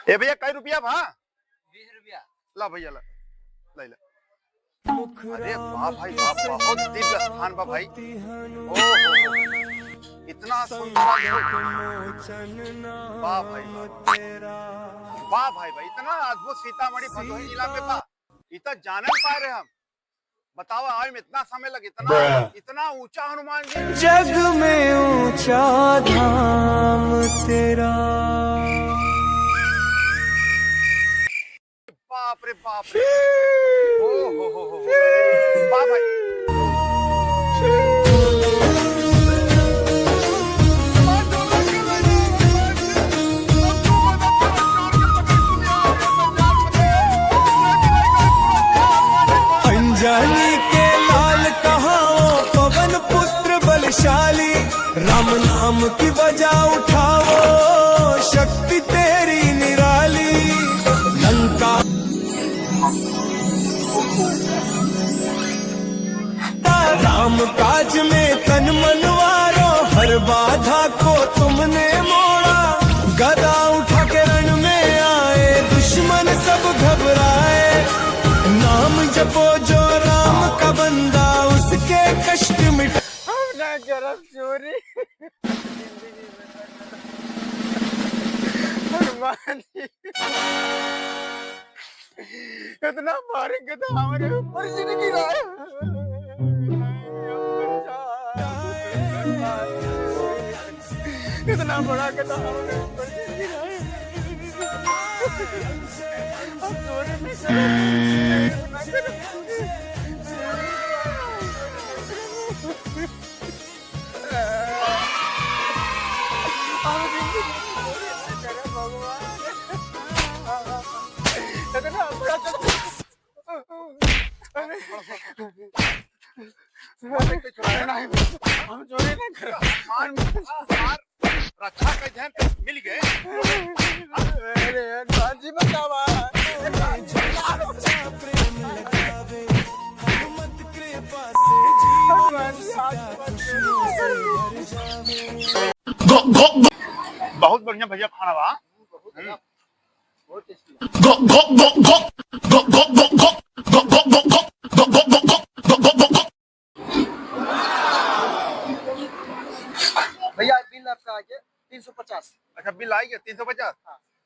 ए भैया कई रुपया भा 20 रुपया। ला भैया ला ला। अरे वाह भाई वाह, बहुत दिव्य स्थान बा भाई। ओ इतना सुंदर, वाह भाई वाह भाई भाई, इतना अद्भुत सीतामढ़ी भदोही जिला में बा, इतना जान पा रहे हम। बताओ आए में इतना समय लगे, इतना ऊंचा हनुमान जी, जग में ऊंचा धाम तेरा। बाप रे बाप रे, ओ हो वाह भाई। अंजनी के लाल कहाओ पवन पुत्र बलशाली, राम नाम की बजा उठाओ शक्ति तेरी निराली। लंका राम काज में तन मनवारो, हर बाधा को तुमने मोड़ा। गदा उठा के रण में आए, दुश्मन सब घबराए। नाम जपो जो राम का बंदा, उसके कष्ट मिटा। ना करब चोरी हनुमान जी कितना मारेंगे तो हमारे ऊपर जिंदगी रहा। कितना बड़ा कदा हमारे ऊपर जिंदगी रहा। अब चोरी नहीं करो। हम चोरी नहीं कर, रक्षा का ध्यान मिल गए। अरे हनुमान जी बतावा। बहुत बढ़िया भैया खाना बा। भैया बिल आपका आ गया 350। अच्छा बिल आई गया 350।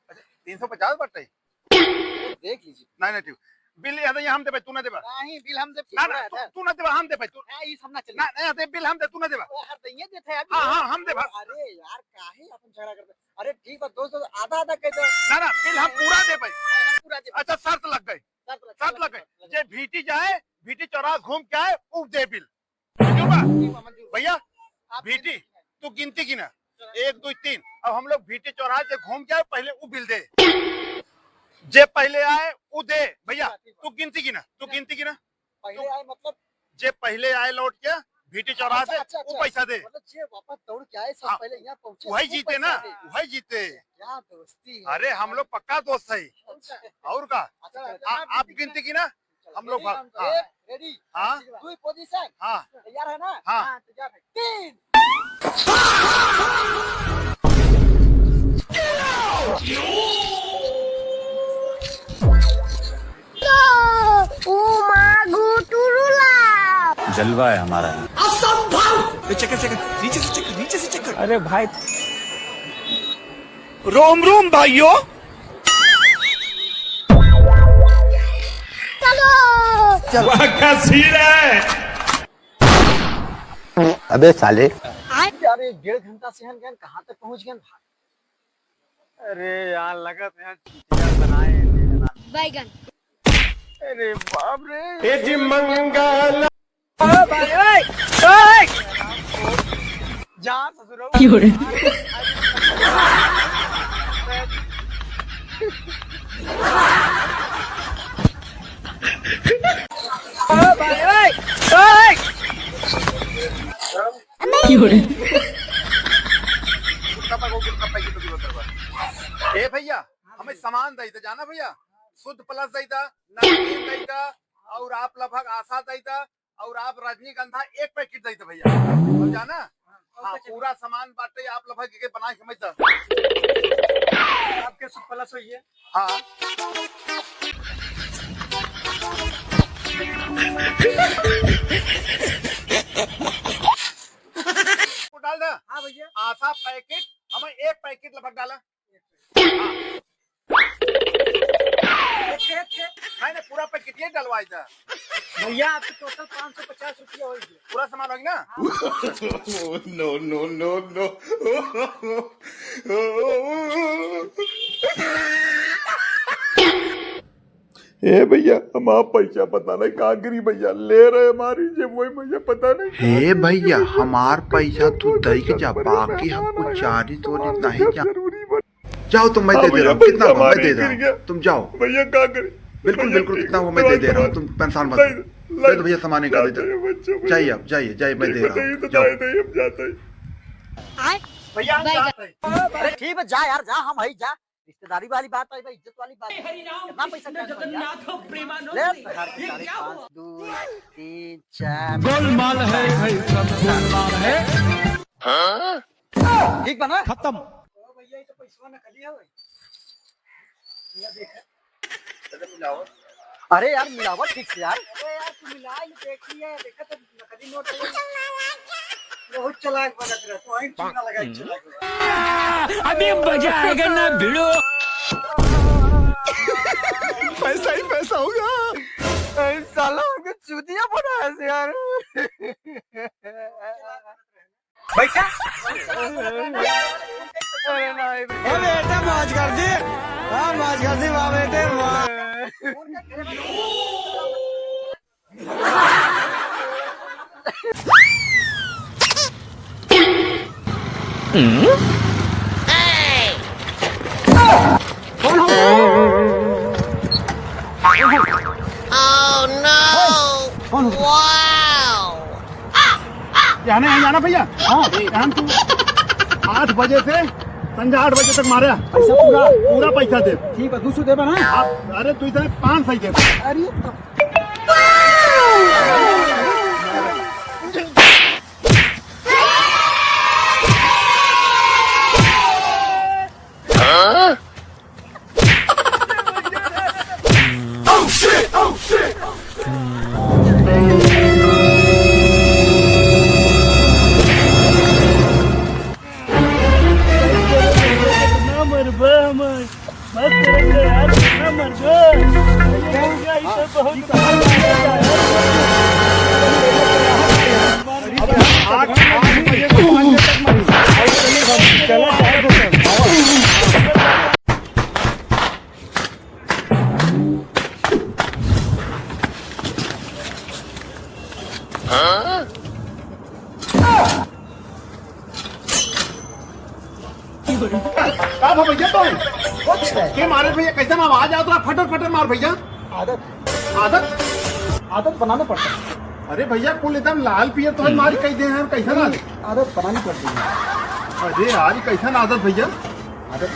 अच्छा 350 बट देख लीजिए। नहीं ठीक बिल यहाँ हम देबे, तू ना देबा। नहीं बिल हम देब। ना तू ना देबा, हम देबे। तू ई सब ना चले। ना नहीं दे बिल हम दे, तू ना देबा। हर दैये देते हैं। हां हम देबा। अरे यार काहे अपन झगड़ा करते। अरे ठीक बा दोस्तों, आधा आधा कह दो। ना बिल हम पूरा देबे। हम पूरा दे। अच्छा शर्त लग गई, शर्त लग गई। जे भीटी जाए, भीटी चौराहा घूम के आए, उ दे बिल। क्यों बा भैया? भीटी तू गिनती गिना 1 2 3। अब हम लोग भीटी चौराहा से घूम के आए, पहले उ बिल दे। जे पहले आए उ दे भैया। तू गिनती गिना, तू गिनती गिना। पहले आए मतलब जे पहले आए लौट के भीटी चौराहा से वो पैसा दे। मतलब जे वापस दौड़ के आए सब पहले यहाँ पहुंचे, वही जीते ना, वही जीते। क्या दोस्ती है। अरे हम लोग पक्का दोस्त है। और का आप गिनती गिना, हम लोग रेडी। हाँ दुई पोजीशन। हाँ तैयार है ना? हाँ तैयार है। 3 जलवा है हमारा। चक्कर नीचे से चक्कर। अरे भाई रोम रोम भाइयों। अबे साले यार 1.5 घंटा से हम कहाँ तक पहुँच गए भाई। अरे यार लगा था बनाए बैगन। अरे बाप रे। जी मंगल जा ससुरो। ए भैया हमें सामान दई था जाना भैया, शुद्ध प्लस दई था, नमकीन दई था, और आप लगभग आशा दई था, और आप रजनीगंधा 1 पैकेट दई था भैया। और जाना हाँ पूरा सामान बाटे आप लगभग के बनाए समझ था। आपके सब प्लस हुई है। हाँ वो डाल दे। हाँ भैया। आशा पैकेट हमें एक पैकेट लगभग डाला। नहीं पूरा पैकेट ये डलवाई था भैया आपके टोटल 550 रुपया हो गया। पूरा सामान होगी ना। नो नो नो नो ए भैया हम आप पैसा पता नहीं कहाँ गिरी भैया ले रहे हमारी जेब वही मुझे पता नहीं। हे भैया हमार पैसा तू दई के जा, बाकी हमको चारी तो नहीं जा। जाओ तुम, मैं दे दे रहा हूँ, कितना हुआ मैं दे दे रहा हूँ, तुम जाओ। भैया कहाँ करे? बिल्कुल बिल्कुल कितना हुआ मैं दे रहा हूँ, तुम परेशान मत हो। दे दो भैया सामान का, दे दो। जाइए अब जाइए जाइए, मैं दे रहा हूँ, जाओ। भैया हम जाते हैं। अरे ठीक है जा यार जा, हम ही जा, रिश्तेदारी वाली बात है भाई, इज्जत वाली बात है। कितना पैसा ले 5 2 3 4 गोलमाल है भाई, सब गोलमाल है। ठीक बना खत्म। भैया ये तो पैसा ना कर लिया भाई। ये देख अरे यार मिलावट ठीक से यार। अरे यार तू मिला ही देख लिया, देखा तो नकली नोट है। बहुत चालाक बना रहा तू, आई चूना लगा चालाक। अभी मजा आएगा ना भिड़ो। पैसा ही पैसा होगा। साला हमको चूतिया बनाया से यार। बैठा बेटा मौज कर दी, हाँ मौज कर दी वाह बेटे वाह। यहाँ जाना भैया। हाँ यहाँ तू 8 बजे से संध्या 8 बजे तक मारे पैसा पूरा पूरा पैसा दे। ठीक है 200 दे बना। अरे तू इधर 5 सही दे। अरे का भैया तो के मारे भैया कैसा ना आवाज आता फटर फटर मार भैया। आदत आदत आदत बनाना पड़ता है। अरे भैया कुल एकदम लाल पियर तो मारी कई दे हैं कैसा ना आदत बनानी पड़ती है। अरे आज कैसा ना आदत भैया। आदत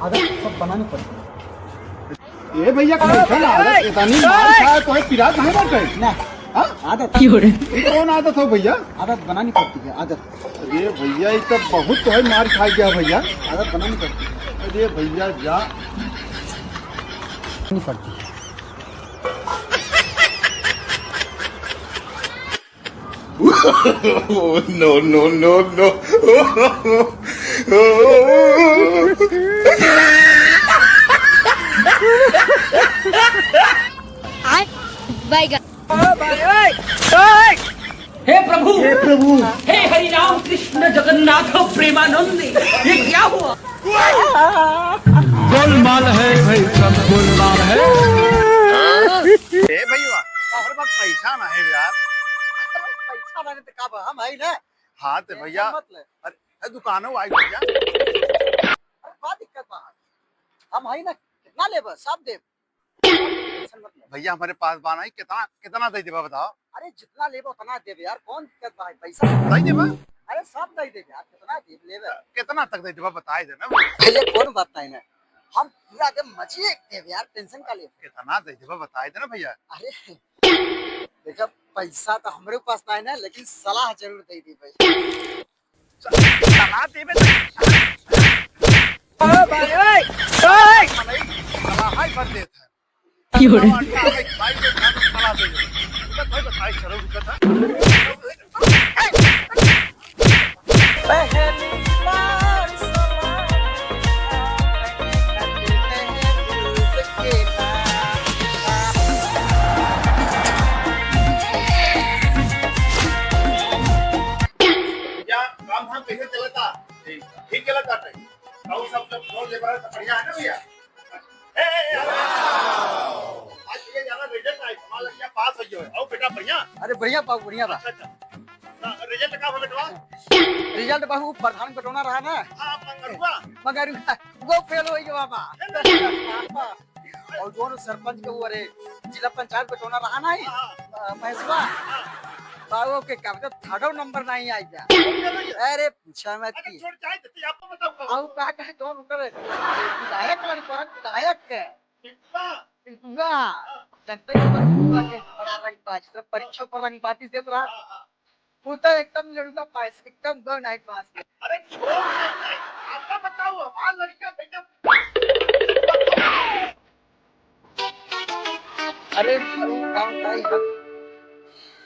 आदत सब बनानी पड़ती है। ये भैया कैसा ना आदत इतनी मार खाए तो है पिरात नहीं मारते ना हाँ आदत ये कौन आदत हो भैया। आदत बनानी पड़ती है। आदत अरे भैया ये तो बहुत तो है मार खा गया भैया। आदत बनानी पड़ती है। अरे भैया जा नहीं पड़ती है। नो नो नो नो हे प्रभु हे हरि राम कृष्ण जगन्नाथ प्रेमानंद, ये क्या हुआ? गोलमाल है भाई, सब गोलमाल है। ए भैया हमारे पास पैसा ना है यार। पैसा मैंने तो कहा हम आई ना। हाँ तो भैया मतलब अरे दुकानों आई भैया। अरे क्या दिक्कत बा, हम आई ना, कितना लेबर सब दे। भैया हमारे पास बाना कितना कितना दे देबा बताओ। अरे जितना लेबो उतना देबे यार, कौन दिक्कत बा, पैसा दे देबा। अरे सब दे देबे यार, कितना दे लेबे। कितना तक दे देबा बताई देना। भैया कौन बात नहीं ना, हम पूरा एकदम मजे देबे यार, टेंशन का ले। कितना दे देबा बताई देना भैया। अरे देखो पैसा तो हमारे पास नहीं ना, लेकिन सलाह जरूर दे दी भाई। कितना देबे हाय भर देता है 有人， काम धाम कैसे चलता ठीक चलता है और सब जब लोन ले बढ़िया है ना भैया आज ये ज्यादा रिजल्ट आई मान लिया पास हो गया और बेटा बढ़िया अरे बढ़िया बाबू बढ़िया बा अच्छा रिजल्ट का बेटवा रिजल्ट बाबू प्रधान कटोना रहा ना हां मंगरुआ मगर वो फेल हो गया बाबा और दोनों सरपंच के वो अरे जिला पंचायत कटोना रहा ना ही महेशवा बाबू के क्या मतलब थर्ड नंबर नहीं आई क्या अरे पूछा मत की छोड़ जाए तो आपको बताऊं आओ का कहे दोन उतर विधायक वाली पर विधायक के वाह जनता के पास के परीक्षा पर नहीं पाती से रहा पूरा एकदम लड़का पास एकदम गो नाइट पास अरे छोड़ आपका बताओ हमारा लड़का बेटा अरे काम नहीं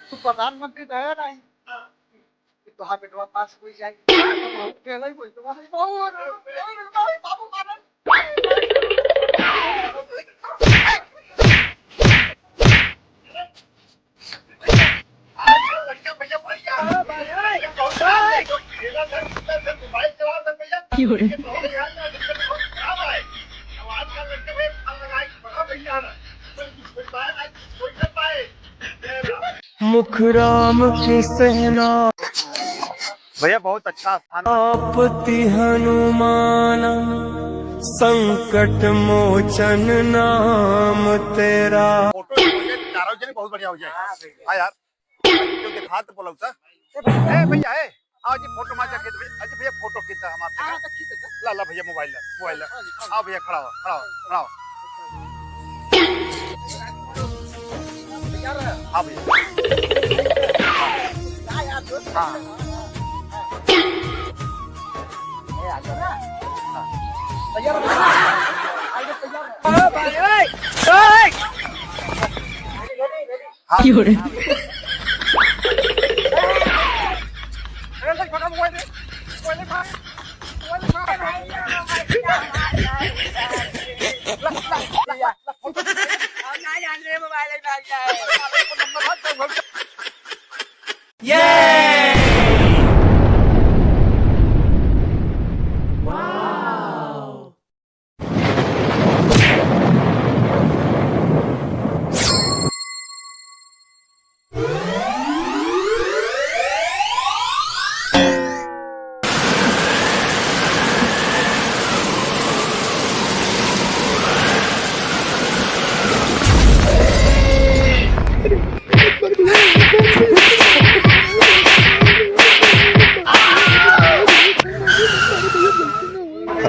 तू प्रधानमंत्री दया नहीं तो हाँ बेटवा पास कोई जाए पहले ही कोई तो बाबू मारन有人， मुखराम की सहना भैया बहुत अच्छा स्थान आपति हनुमान संकट मोचन नाम तेरा। फोटो चारों जने बहुत बढ़िया हो जाए हाँ यार जो दिखा तो बोला था ए भैया ए आओ जी फोटो मार जाके अजी भैया फोटो खींचा हम आपसे ला भैया मोबाइल आओ भैया खड़ा हो हाँ भैया हाँ有人，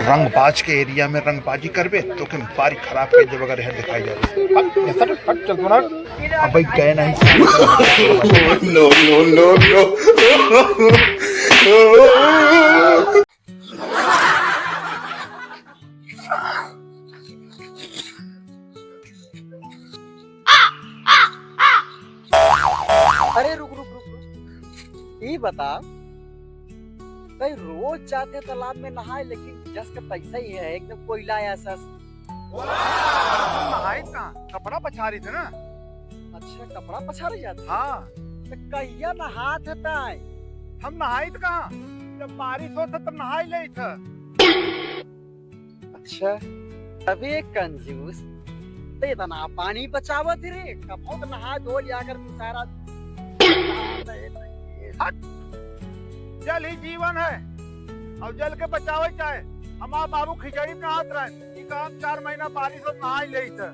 रंगबाज के एरिया में रंगबाजी करबे तो के बारी खराब कर दे वगैरह दिखाई जाए फट चल बोला अब भाई कह नहीं नो नो नो नो अरे रुक ये बता भाई रोज जाते तालाब में नहाए लेकिन जस का पैसा ही है एकदम कोयला ऐसा नहाई कहाँ कपड़ा पछा रही थे ना अच्छा कपड़ा पछा रही जाता हाँ तो कहिया नहात है हम नहाई तो कहाँ जब बारिश होता तब नहाई ले था अच्छा अबे कंजूस तो इतना पानी बचावत रे कपड़ा तो नहा धो लिया कर सारा जल ही जीवन है और जल के बचावे चाहे हमारा बाबू खिचड़ी में हाथ रहे काम 4 महीना बारिश हो नहा ही ले था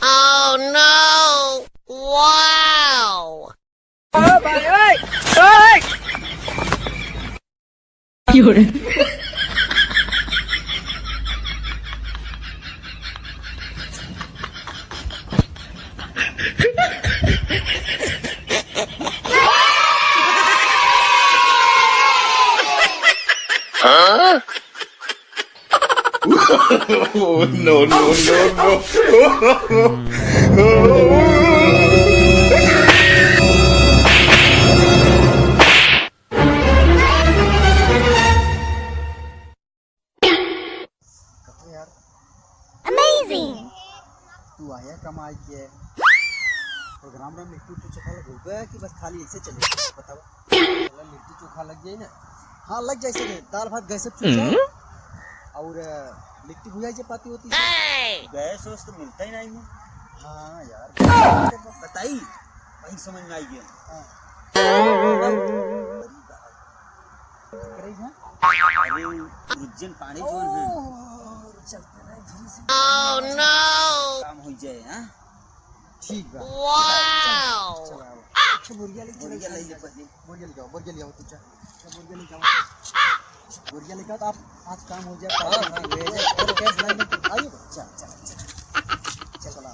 Oh no! Wow! 有人， अरे no, no, no, Amazing! तू आया कमाई के प्रोग्राम में लिट्टी चोखा लग गया कि बस खाली ऐसे चले बताओ। लिट्टी चोखा लग जाए ना? हाँ लग जाए सके। दाल भात गैस चूल्हा और लिट्टी भुजाई चपाती होती है। गैस वैस तो मिलता ही नहीं है। हाँ यार बताई वही समझ में आई गया। अरे उज्जैन पानी जोन है। Oh no! काम हो जाए। हाँ ठीक है। Wow! अच्छा मुर्गिया ले पहले। मुर्गिया ले जाओ तुझे। मुर्गिया ले जाओ। मुर्गिया लेकर तो आप आज काम हो जाए। और कैश लाइन में आइए। चला।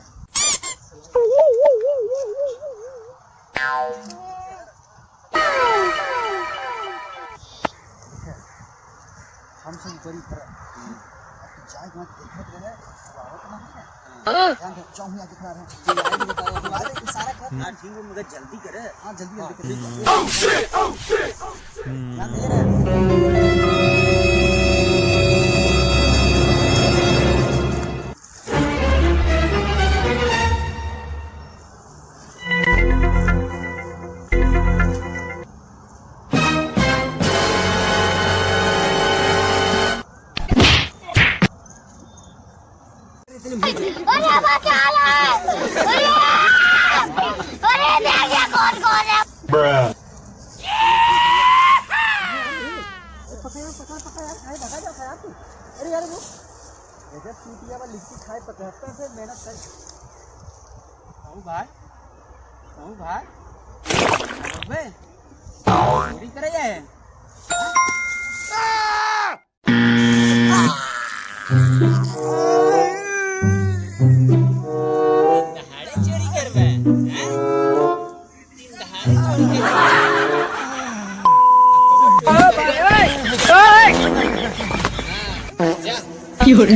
हम सब बड़ी तरह जाए वहाँ देखत रहे बाबा का नहीं है। ध्यान रख चौमिया दिखा रहे हैं। सारा कर ठीक है मगर जल्दी करे। हाँ जल्दी करे। ध्यान दे रहे अरे यार वो जगह टूटिया वाला लिट्टी खाए 75 से मेहनत कर। भाई अबे चोरी करे जाए। दहाड़े चोरी करबे You're